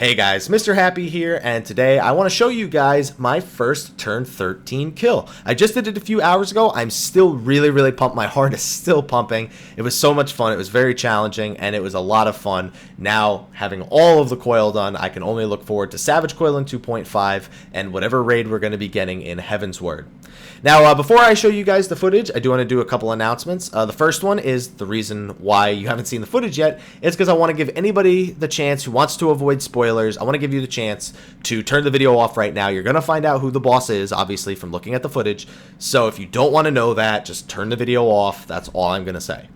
Hey guys, Mr. Happy here, and today I want to show you guys my first turn 13 kill. I just did it a few hours ago. I'm still really pumped. My heart is still pumping. It was so much fun. It was very challenging, and it was a lot of fun. Now, having all of the coil done, I can only look forward to Savage Coil in 2.5 and whatever raid we're going to be getting in Heaven's Word. Now, before I show you guys the footage, I do want to do a couple announcements. The first one is the reason why you haven't seen the footage yet is because I want to give anybody the chance who wants to avoid spoilers. I want to give you the chance to turn the video off right now. You're going to find out who the boss is, obviously, from looking at the footage. So if you don't want to know that, just turn the video off. That's all I'm going to say.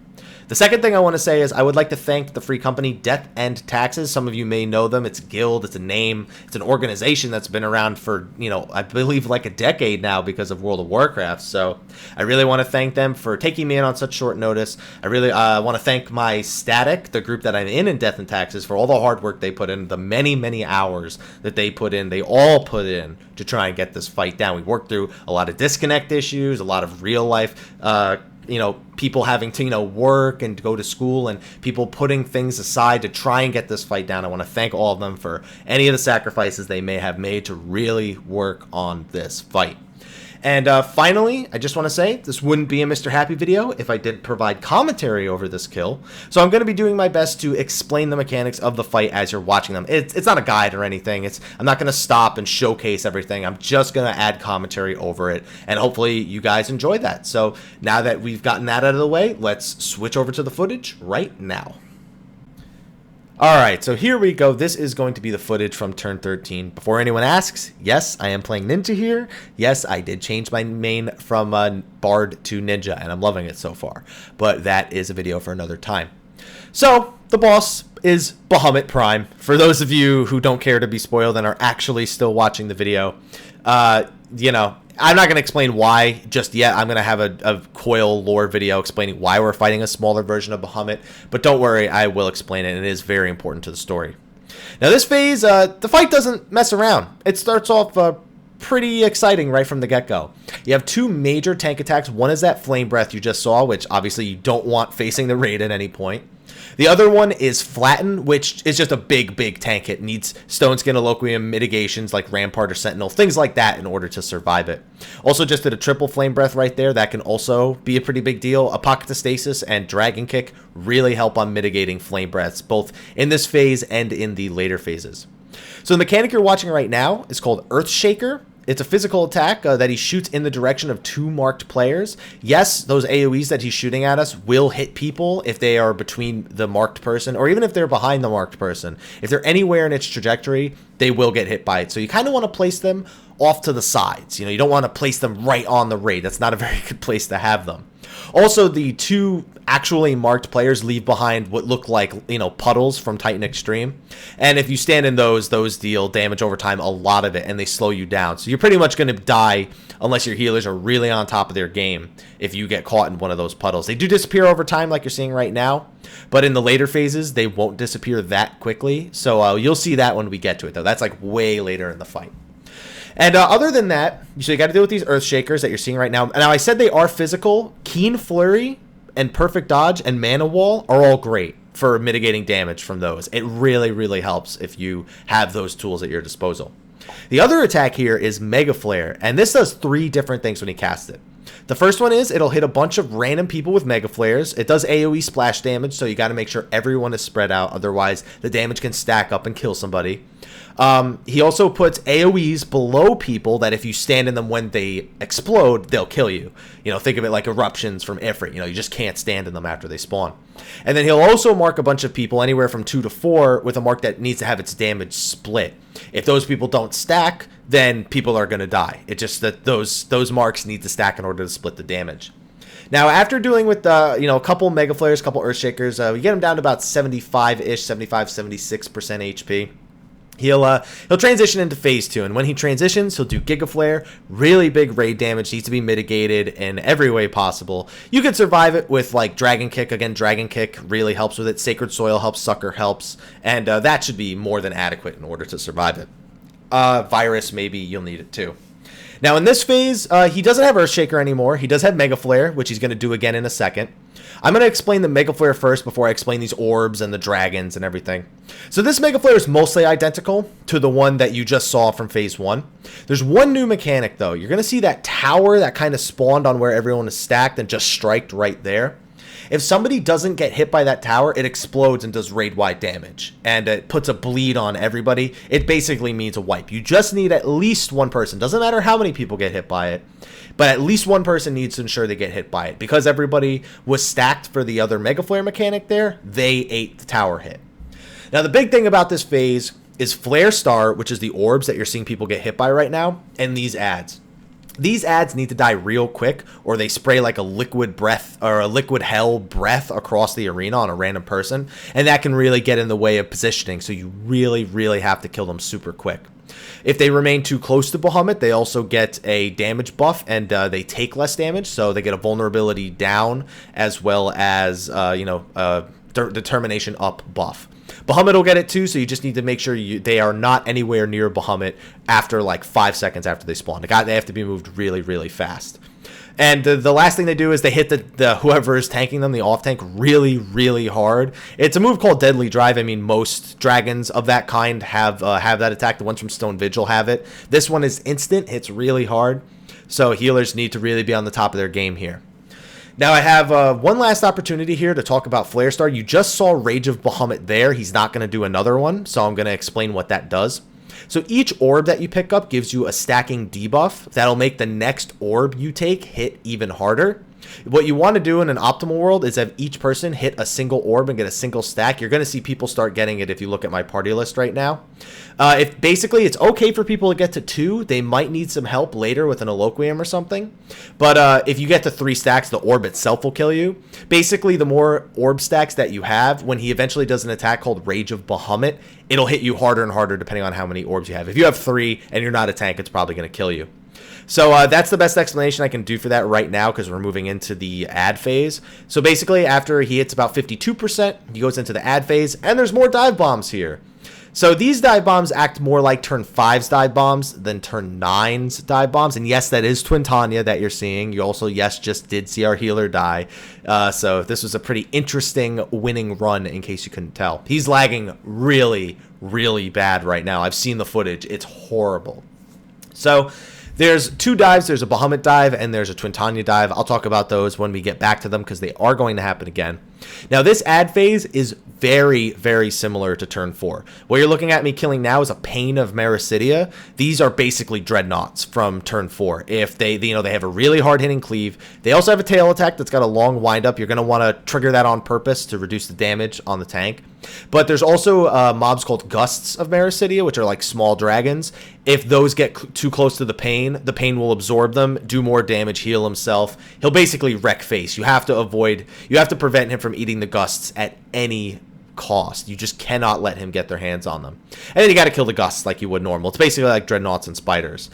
The second thing I want to say is I would like to thank the free company Death and Taxes. Some of you may know them. It's a guild, it's a name, it's an organization that's been around for, I believe like a decade now because of World of Warcraft. So I really want to thank them for taking me in on such short notice. I really want to thank my Static, the group that I'm in Death and Taxes, for all the hard work they put in, the many hours that they put in, they all put in to try and get this fight down. We worked through a lot of disconnect issues, a lot of real life people having to, work and go to school, and people putting things aside to try and get this fight down. I want to thank all of them for any of the sacrifices they may have made to really work on this fight. And finally, I just want to say this wouldn't be a Mr. Happy video if I didn't provide commentary over this kill. So I'm going to be doing my best to explain the mechanics of the fight as you're watching them. It's not a guide or anything. I'm not going to stop and showcase everything. I'm just going to add commentary over it, and hopefully you guys enjoy that. So now that we've gotten that out of the way, let's switch over to the footage right now. Alright, so here we go. This is going to be the footage from turn 13. Before anyone asks, yes, I am playing Ninja here. Yes, I did change my main from Bard to Ninja, and I'm loving it so far. But that is a video for another time. So, the boss is Bahamut Prime. For those of you who don't care to be spoiled and are actually still watching the video, I'm not going to explain why just yet. I'm going to have a coil lore video explaining why we're fighting a smaller version of Bahamut. But don't worry, I will explain it, and it is very important to the story. Now this phase, the fight doesn't mess around. It starts off pretty exciting right from the get-go. You have two major tank attacks. One is that Flame Breath you just saw, which obviously you don't want facing the raid at any point. The other one is Flatten, which is just a big tank hit. It needs Stone Skin Eloquium mitigations like Rampart or Sentinel, things like that in order to survive it. Also just did a triple Flame Breath right there. That can also be a pretty big deal. A Pocket to Stasis and Dragon Kick really help on mitigating Flame Breaths, both in this phase and in the later phases. So the mechanic you're watching right now is called Earthshaker. It's a physical attack that he shoots in the direction of two marked players. Yes, those AoEs that he's shooting at us will hit people if they are between the marked person, or even if they're behind the marked person. If they're anywhere in its trajectory, they will get hit by it. So you kind of want to place them off to the sides. You don't want to place them right on the raid. That's not a very good place to have them. Also, the two actually marked players leave behind what look like, puddles from Titan Extreme. And if you stand in those deal damage over time, a lot of it, and they slow you down. So you're pretty much going to die unless your healers are really on top of their game if you get caught in one of those puddles. They do disappear over time like you're seeing right now, but in the later phases, they won't disappear that quickly. So you'll see that when we get to it, though. That's like way later in the fight. And other than that, so you got to deal with these Earthshakers that you're seeing right now. Now, I said they are physical. Keen Flurry and Perfect Dodge and Mana Wall are all great for mitigating damage from those. It really helps if you have those tools at your disposal. The other attack here is Mega Flare, and this does three different things when you cast it. The first one is it'll hit a bunch of random people with Mega Flares. It does AoE splash damage, so you got to make sure everyone is spread out. Otherwise, the damage can stack up and kill somebody. He also puts AoEs below people that if you stand in them when they explode, they'll kill you. Think of it like eruptions from Ifrit. You just can't stand in them after they spawn. And then he'll also mark a bunch of people anywhere from 2 to 4 with a mark that needs to have its damage split. If those people don't stack, then people are going to die. It's just that those marks need to stack in order to split the damage. Now, after dealing with a couple Mega Flares, a couple Earthshakers, we get him down to about 75-ish, 76% HP. He'll transition into phase 2, and when he transitions, he'll do Giga Flare. Really big raid damage, needs to be mitigated in every way possible. You can survive it with like Dragon Kick. Again, Dragon Kick really helps with it. Sacred Soil helps, Sucker helps, and that should be more than adequate in order to survive it. Virus, maybe you'll need it too. Now in this phase, he doesn't have Earthshaker anymore. He does have Mega Flare, which he's going to do again in a second. I'm going to explain the Mega Flare first before I explain these orbs and the dragons and everything. So this Mega Flare is mostly identical to the one that you just saw from Phase 1. There's one new mechanic, though. You're going to see that tower that kind of spawned on where everyone is stacked and just striked right there. If somebody doesn't get hit by that tower, it explodes and does raid-wide damage. And it puts a bleed on everybody. It basically means a wipe. You just need at least one person. Doesn't matter how many people get hit by it. But at least one person needs to ensure they get hit by it. Because everybody was stacked for the other Mega Flare mechanic there, they ate the tower hit. Now, the big thing about this phase is Flare Star, which is the orbs that you're seeing people get hit by right now, and these ads. These ads need to die real quick, or they spray like a liquid breath or a liquid hell breath across the arena on a random person, and that can really get in the way of positioning, so you really, really have to kill them super quick. If they remain too close to Bahamut, they also get a damage buff, and they take less damage, so they get a vulnerability down, as well as, determination up buff. Bahamut will get it too, so you just need to make sure they are not anywhere near Bahamut after like 5 seconds after they spawn. They have to be moved really, really fast. And the last thing they do is they hit the whoever is tanking them, the off tank, really, really hard. It's a move called Deadly Drive. I mean, most dragons of that kind have that attack. The ones from Stone Vigil have it. This one is instant, hits really hard. So healers need to really be on the top of their game here. Now I have one last opportunity here to talk about Flare Star. You just saw Rage of Bahamut there. He's not going to do another one, so I'm going to explain what that does. So each orb that you pick up gives you a stacking debuff that'll make the next orb you take hit even harder. What you want to do in an optimal world is have each person hit a single orb and get a single stack. You're going to see people start getting it if you look at my party list right now. If basically it's okay for people to get to 2, they might need some help later with an Eloquium or something. But if you get to 3 stacks, the orb itself will kill you. Basically, the more orb stacks that you have, when he eventually does an attack called Rage of Bahamut, it'll hit you harder and harder depending on how many orbs you have. If you have 3 and you're not a tank, it's probably going to kill you. So that's the best explanation I can do for that right now because we're moving into the ad phase. So basically, after he hits about 52%, he goes into the ad phase, and there's more dive bombs here. So these dive bombs act more like turn 5's dive bombs than turn 9's dive bombs. And yes, that is Twintania that you're seeing. You also, yes, just did see our healer die. So this was a pretty interesting winning run in case you couldn't tell. He's lagging really, really bad right now. I've seen the footage. It's horrible. So there's 2 dives. There's a Bahamut dive and there's a Twintania dive. I'll talk about those when we get back to them because they are going to happen again. Now, this ad phase is very, very similar to turn 4. What you're looking at me killing now is a Pain of Mericidia. These are basically dreadnoughts from turn 4. If they have a really hard hitting cleave. They also have a tail attack that's got a long wind up. You're going to want to trigger that on purpose to reduce the damage on the tank. But there's also mobs called Gusts of Mericidia, which are like small dragons. If those get too close to the Pain will absorb them, do more damage, heal himself. He'll basically wreck face. You have to prevent him from eating the Gusts at any cost. You just cannot let him get their hands on them. And then you got to kill the Gusts like you would normal. It's basically like Dreadnoughts and Spiders.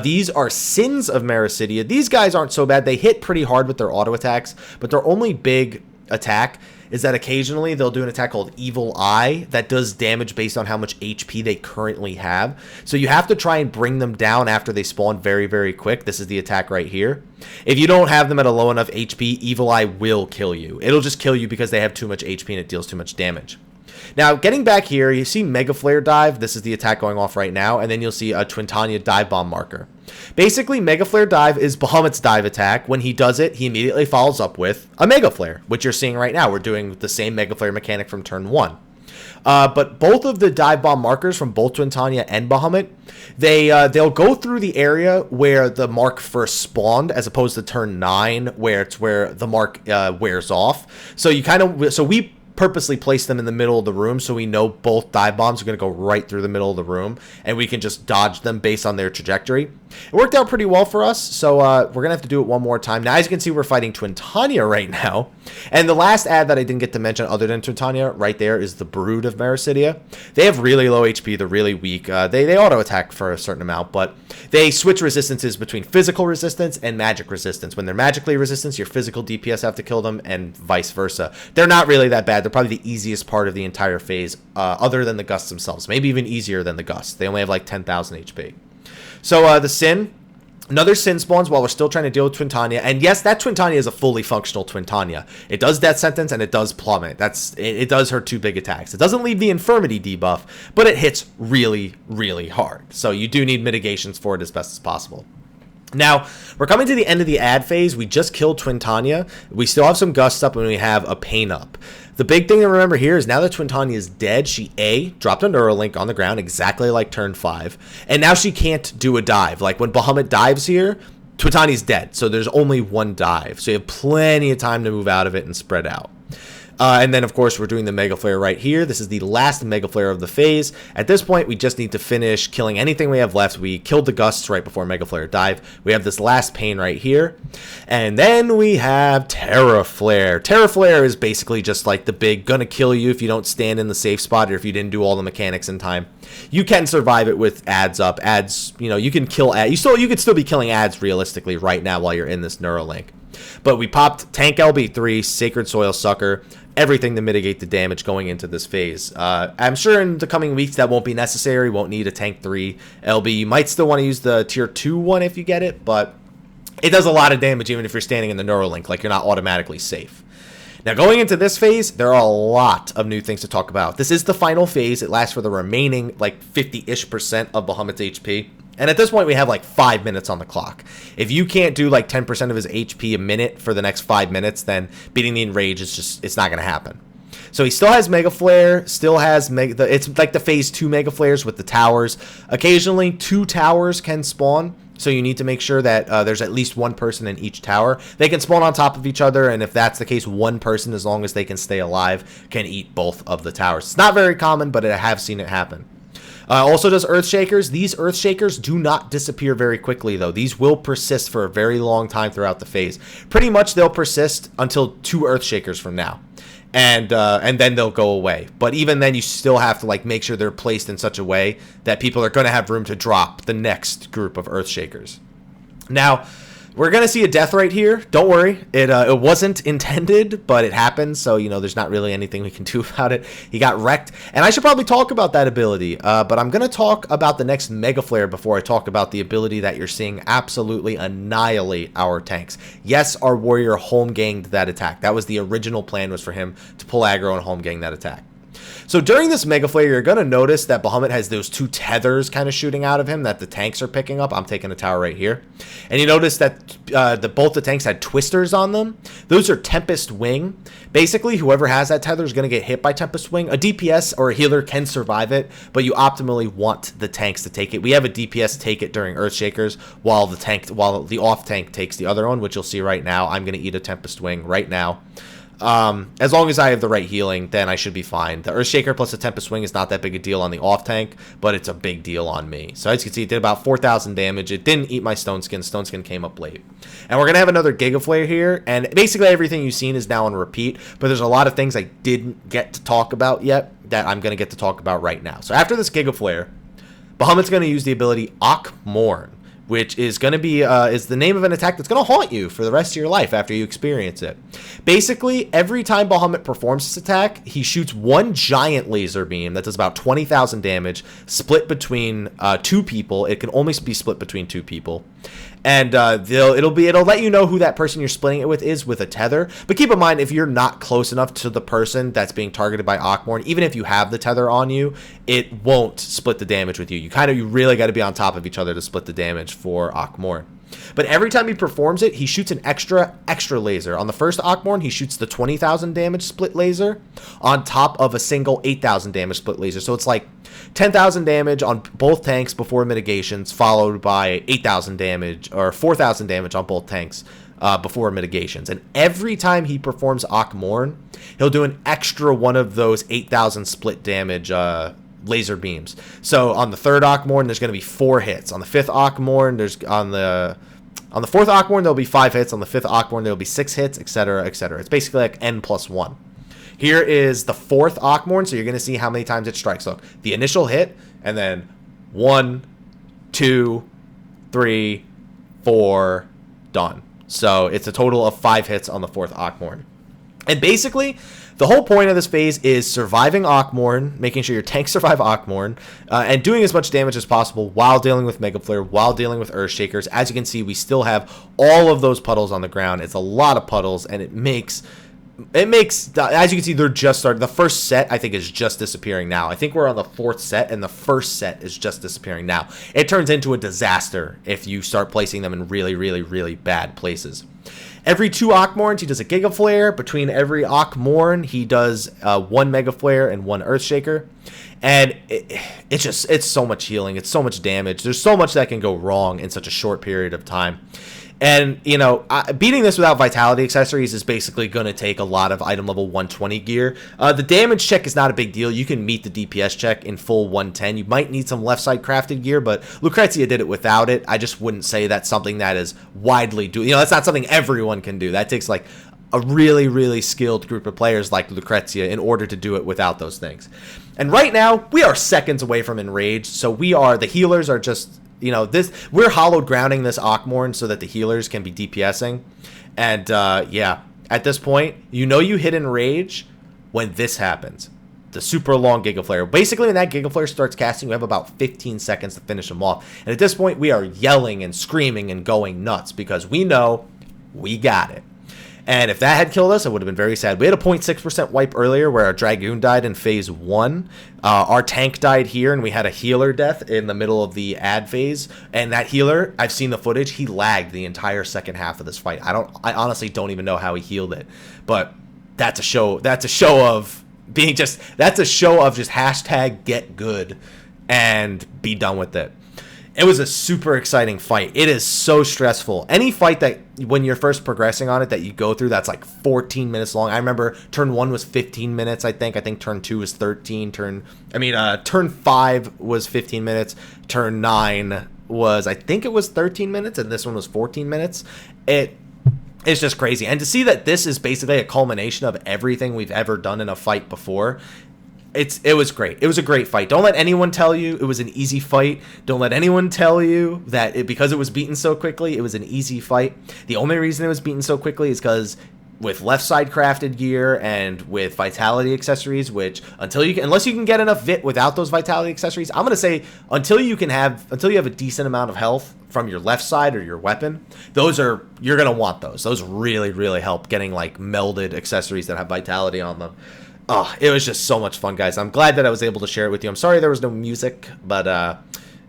These are Sins of Mericidia. These guys aren't so bad. They hit pretty hard with their auto attacks, but their only big attack is that occasionally they'll do an attack called Evil Eye that does damage based on how much HP they currently have. So you have to try and bring them down after they spawn very, very quick. This is the attack right here. If you don't have them at a low enough HP, Evil Eye will kill you. It'll just kill you because they have too much HP and it deals too much damage. Now, getting back here, you see Mega Flare Dive. This is the attack going off right now. And then you'll see a Twintania Dive Bomb marker. Basically, Mega Flare Dive is Bahamut's dive attack. When he does it, he immediately follows up with a Mega Flare, which you're seeing right now. We're doing the same Mega Flare mechanic from turn 1. But both of the dive bomb markers from both Twintania and Bahamut, they'll go through the area where the mark first spawned, as opposed to turn 9, where it's where the mark wears off. So we purposely place them in the middle of the room so we know both dive bombs are going to go right through the middle of the room and we can just dodge them based on their trajectory. It worked out pretty well for us, so we're going to have to do it one more time. Now, as you can see, we're fighting Twintania right now. And the last ad that I didn't get to mention other than Twintania right there is the Brood of Mericidia. They have really low HP. They're really weak. They auto-attack for a certain amount, but they switch resistances between physical resistance and magic resistance. When they're magically resistant, your physical DPS have to kill them, and vice versa. They're not really that bad. They're probably the easiest part of the entire phase, other than the Gusts themselves. Maybe even easier than the Gusts. They only have like 10,000 HP. So the Sin, Another Sin spawns while we're still trying to deal with Twintania. And yes, that Twintania is a fully functional Twintania. It does Death Sentence and it does Plummet. It does her 2 big attacks. It doesn't leave the Infirmity debuff, but it hits really, really hard. So you do need mitigations for it as best as possible. Now, we're coming to the end of the ad phase. We just killed Twintania. We still have some Gusts up and we have a Pain up. The big thing to remember here is now that Twintania is dead, she dropped a Neuralink on the ground exactly like turn 5, and now she can't do a dive. Like when Bahamut dives here, Twintania's dead, so there's only one dive. So you have plenty of time to move out of it and spread out. And then, of course, we're doing the Mega Flare right here. This is the last Mega Flare of the phase. At this point, we just need to finish killing anything we have left. We killed the Gusts right before Mega Flare dive. We have this last Pain right here. And then we have Terra Flare. Terra Flare is basically just like the big gonna kill you if you don't stand in the safe spot or if you didn't do all the mechanics in time. You can survive it with ads up. Ads, you can kill ads. You could still be killing ads realistically right now while you're in this Neuralink. But we popped Tank LB3, Sacred Soil Sucker, everything to mitigate the damage going into this phase. I'm sure in the coming weeks that won't be necessary. Won't need a Tank 3 LB. You might still want to use the Tier 2 one if you get it, but it does a lot of damage even if you're standing in the Neuralink. Like, you're not automatically safe. Now, going into this phase, there are a lot of new things to talk about. This is the final phase. It lasts for the remaining, like, 50-ish% of Bahamut's HP. And at this point, we have, like, 5 minutes on the clock. If you can't do, like, 10% of his HP a minute for the next 5 minutes, then beating the Enrage is just, it's not going to happen. So he still has Mega Flare, still has it's like the Phase 2 Mega Flares with the towers. Occasionally, 2 towers can spawn. So you need to make sure that there's at least one person in each tower. They can spawn on top of each other, and if that's the case, one person, as long as they can stay alive, can eat both of the towers. It's not very common, but I have seen it happen. Also does Earthshakers. These Earthshakers do not disappear very quickly, though. These will persist for a very long time throughout the phase. Pretty much they'll persist until 2 Earthshakers from now. And then they'll go away. But even then, you still have to make sure they're placed in such a way that people are going to have room to drop the next group of Earthshakers. Now, we're going to see a death rate here. Don't worry. It wasn't intended, but it happened. So, there's not really anything we can do about it. He got wrecked. And I should probably talk about that ability. But I'm going to talk about the next Mega Flare before I talk about the ability that you're seeing absolutely annihilate our tanks. Yes, our warrior home ganged that attack. That was the original plan, was for him to pull aggro and home gang that attack. So during this Mega Flare, you're going to notice that Bahamut has those 2 tethers kind of shooting out of him that the tanks are picking up. I'm taking a tower right here. And you notice that both the tanks had twisters on them. Those are Tempest Wing. Basically, whoever has that tether is going to get hit by Tempest Wing. A DPS or a healer can survive it, but you optimally want the tanks to take it. We have a DPS take it during Earthshakers while the off tank takes the other one, which you'll see right now. I'm going to eat a Tempest Wing right now. As long as I have the right healing, then I should be fine. The Earthshaker plus the Tempest Swing is not that big a deal on the off tank, but it's a big deal on me. So as you can see, it did about 4,000 damage. It didn't eat my Stone Skin. Stone Skin came up late. And we're going to have another Giga Flare here, and basically everything you've seen is now on repeat, but there's a lot of things I didn't get to talk about yet that I'm going to get to talk about right now. So after this Giga Flare, Bahamut's going to use the ability Akmorn, which is going to be is the name of an attack that's going to haunt you for the rest of your life after you experience it. Basically, every time Bahamut performs this attack, he shoots one giant laser beam that does about 20,000 damage, split between 2 people. It can only be split between 2 people. And it'll let you know who that person you're splitting it with is with a tether. But keep in mind, if you're not close enough to the person that's being targeted by Akmorn, even if you have the tether on you, it won't split the damage with you. You really got to be on top of each other to split the damage for Akmorn. But every time he performs it, he shoots an extra laser. On the first Akmorn, he shoots the 20,000 damage split laser on top of a single 8,000 damage split laser. So it's like 10,000 damage on both tanks before mitigations, followed by 8,000 damage or 4,000 damage on both tanks before mitigations. And every time he performs Akmorn, he'll do an extra one of those 8,000 split damage laser beams. So on the third Akmorn, there's going to be 4 hits. On the fifth Akmorn, on the fourth Akmorn, there'll be 5 hits. On the fifth Akmorn, there'll be 6 hits, etc., etc. It's basically like N+1. Here is the 4th Akmorn, so you're going to see how many times it strikes. Look, the initial hit, and then 1, 2, 3, 4, done. So it's a total of 5 hits on the 4th Akmorn. And basically, The whole point of this phase is surviving Akmorn, making sure your tanks survive Akmorn, and doing as much damage as possible while dealing with Mega Flare, while dealing with Earthshakers. As you can see, we still have all of those puddles on the ground. It's a lot of puddles, and it makes, as you can see, they're just starting. The first set, I think, is just disappearing now. I think we're on the 4th set, and the first set is just disappearing now. It turns into a disaster if you start placing them in really, really, really bad places. Every 2 Akmorns, he does a Giga Flare. Between every Akmorn, he does 1 Mega Flare and 1 Earthshaker. And it's so much healing. It's so much damage. There's so much that can go wrong in such a short period of time. And, you know, beating this without Vitality accessories is basically going to take a lot of item level 120 gear. The damage check is not a big deal. You can meet the DPS check in full 110. You might need some left side crafted gear, but Lucrezia did it without it. I just wouldn't say that's something that is widely doable. You know, that's not something everyone can do. That takes, like, a really, really skilled group of players like Lucrezia in order to do it without those things. And right now, we are seconds away from Enrage, so the healers are just... You know, we're hollowed grounding this Akmorn so that the healers can be DPSing. And, yeah, at this point, you know you hit Enrage when this happens. The super long Giga Flare. Basically, when that Giga Flare starts casting, you have about 15 seconds to finish him off. And at this point, we are yelling and screaming and going nuts because we know we got it. And if that had killed us, it would have been very sad. We had a 0.6% wipe earlier where our Dragoon died in phase 1. Our tank died here, and we had a healer death in the middle of the ad phase. And that healer, I've seen the footage, he lagged the entire second half of this fight. I honestly don't even know how he healed it. But that's a show of just hashtag get good and be done with it. It was a super exciting fight. It is so stressful. Any fight that when you're first progressing on it that you go through that's like 14 minutes long. I remember turn 1 was 15 minutes, I think. I think turn 2 was 13. Turn 5 was 15 minutes. Turn 9 was, I think it was 13 minutes, and this one was 14 minutes. It's just crazy. And to see that this is basically a culmination of everything we've ever done in a fight before, it was great. It was a great fight. Don't let anyone tell you it was an easy fight. Don't let anyone tell you that because it was beaten so quickly, it was an easy fight. The only reason it was beaten so quickly is because with left side crafted gear and with vitality accessories, which unless you can get enough vit without those vitality accessories, I'm gonna say until you have a decent amount of health from your left side or your weapon, you're gonna want those. Those really, really help getting like melded accessories that have vitality on them. Oh, it was just so much fun, guys. I'm glad that I was able to share it with you. I'm sorry there was no music, but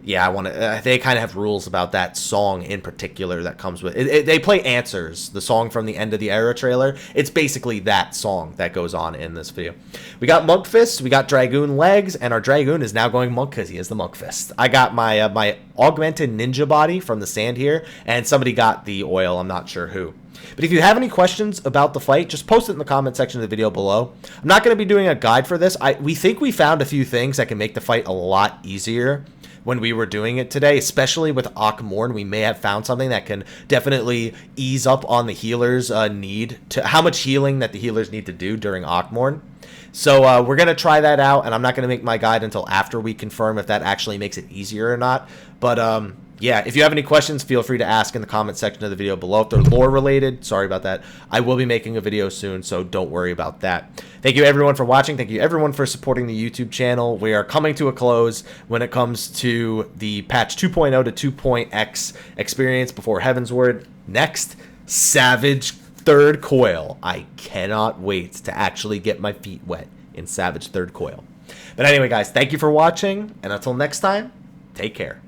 yeah, they kind of have rules about that song in particular that comes with it. They play Answers, the song from the end of the Era trailer. It's basically that song that goes on in this video. We got Monk Fist, we got Dragoon Legs, and our Dragoon is now going Monk because he is the Monk Fist. I got my my augmented ninja body from the sand here, and somebody got the oil. I'm not sure who. But if you have any questions about the fight, just post it in the comment section of the video below. I'm not going to be doing a guide for this. We think we found a few things that can make the fight a lot easier when we were doing it today, especially with Akmorn. We may have found something that can definitely ease up on the healers' how much healing that the healers need to do during Akmorn. So we're going to try that out, and I'm not going to make my guide until after we confirm if that actually makes it easier or not. But yeah, if you have any questions, feel free to ask in the comment section of the video below. If they're lore related, sorry about that. I will be making a video soon, so don't worry about that. Thank you everyone for watching. Thank you everyone for supporting the YouTube channel. We are coming to a close when it comes to the patch 2.0 to 2.x experience before Heavensward. Next, Savage 3rd Coil. I cannot wait to actually get my feet wet in Savage 3rd Coil. But anyway, guys, thank you for watching, and until next time, take care.